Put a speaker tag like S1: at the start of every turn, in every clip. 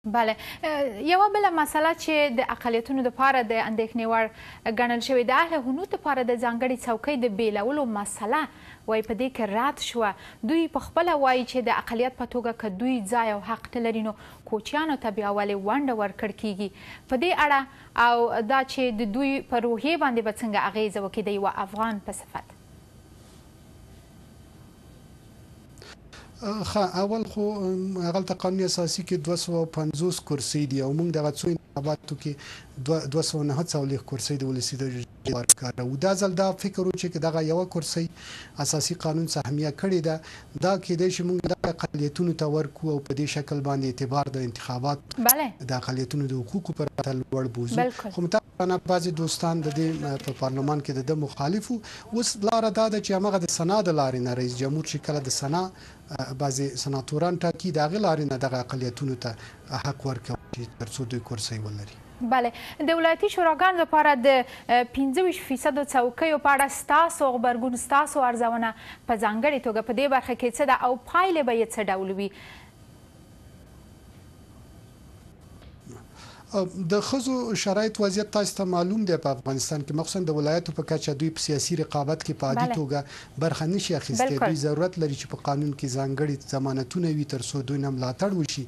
S1: بله یوه بله مسله چې د اقلیتونو دپاره د اندېښنې وړ ګڼل شوې د اهل هنود دپاره د ځانګړې څوکۍ د بیلولو مسله وایي په دې کې رد شوه. دوی په خپله وایي چې د اقلیت په توګه که دوی ځای او حق نه لري نو کوچیانو ته بیا ولې ونډه ورکړل کیږي. په دې اړه او دا چې د دوی په روحیې باندې به څنګه اغیزه وکړي د یوه افغان په صفت.
S2: اول خو هغلته قانون اساسي کې 250 کرسۍ دي او موږ دغه څو انتخاباتو کې 249 کرسۍ د ولسي جرګې ورکړه. دا ځل دا فکر و چې دغه یوه کرسۍ اساسي قانون سهمیه کړې ده دا کېدای شي موږ د اقلیتونو ته ورکړو او په دې شکل باندې اعتبار د انتخابات د اقلیتونو د حقوقو پر لوړ بوزو. خو متاسفانه بعضې دوستان د دې په پارلمان کې د مخالف وو. اوس لاره دا ده چې همغه د سنا د لارې نه رئیس جمهور چې کله د سنا بعضې سناتوران ټاکي د هغې لارې نه دغه اقلیتونو ته حق ورکوي تر څو دوی کرسۍ ولري.
S1: بله د ولایتي شوراګانو لپاره د 25% څوکیو په اړه ستاسو غبرګون ستاسو ارزونه په ځانګړې توګه په دې برخه کې څه ده او پایلې به یې څه ډول وي؟
S2: د ښځو شرایط وضعیت تاسو ته معلوم دی په افغانستان کې مخصوصا د ولایتو په کچه دوی په سیاسي رقابت کې په عادي توګه برخه نشي اخیستی. دوی ضرورت لري چې په قانون کې ځانګړي ضمانتونه وي تر څو دوی نه ملاتړ وشي.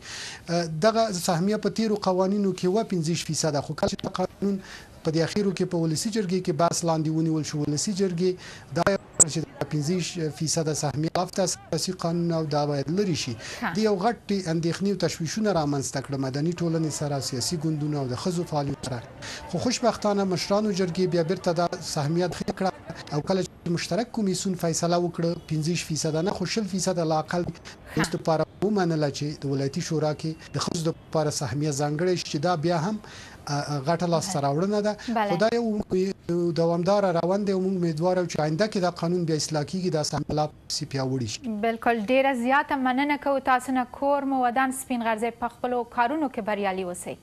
S2: دغه سهمیه په تیرو قوانینو کې 15% خو کله چې قانون په دې اخیرو کې په ولسي جرګې کې بحث لاندې ونیول شو ولسي جرګې دا چې 15% سهمیه لافته اساسي قانون او دا باید لري شي. د یو غټ اندېښنې او تشویشونه رامنځته کړه مدني ټولنې سره سیاسي ګوندونو او د ښځو فعالیت سره. خو خوشبختانه مشرانو جرګې بیا بیرته دا سهمیه دخل کړه او کله چې مشترک کمیسیون فیصله وکړه 15% نه خو 20% لااقل د لپاره ومنله چې د ولایتي شورا کې د ښځو لپاره سهمیه ځانګړې شي. دا بیا هم غټه لاسته راوړنه ده. خو دا یو دوامدار روان دی او موږ امیدوار یو چې آینده کې دا قانون بیا اصلاح کیږي دا سهمیه لا پسې پیاوړې شي.
S1: بالکل ډیره زیاته مننه کوو تاسو نه. کور مو ودان سپین غرزی په خپلو کارونو کې بریالي اوسئ.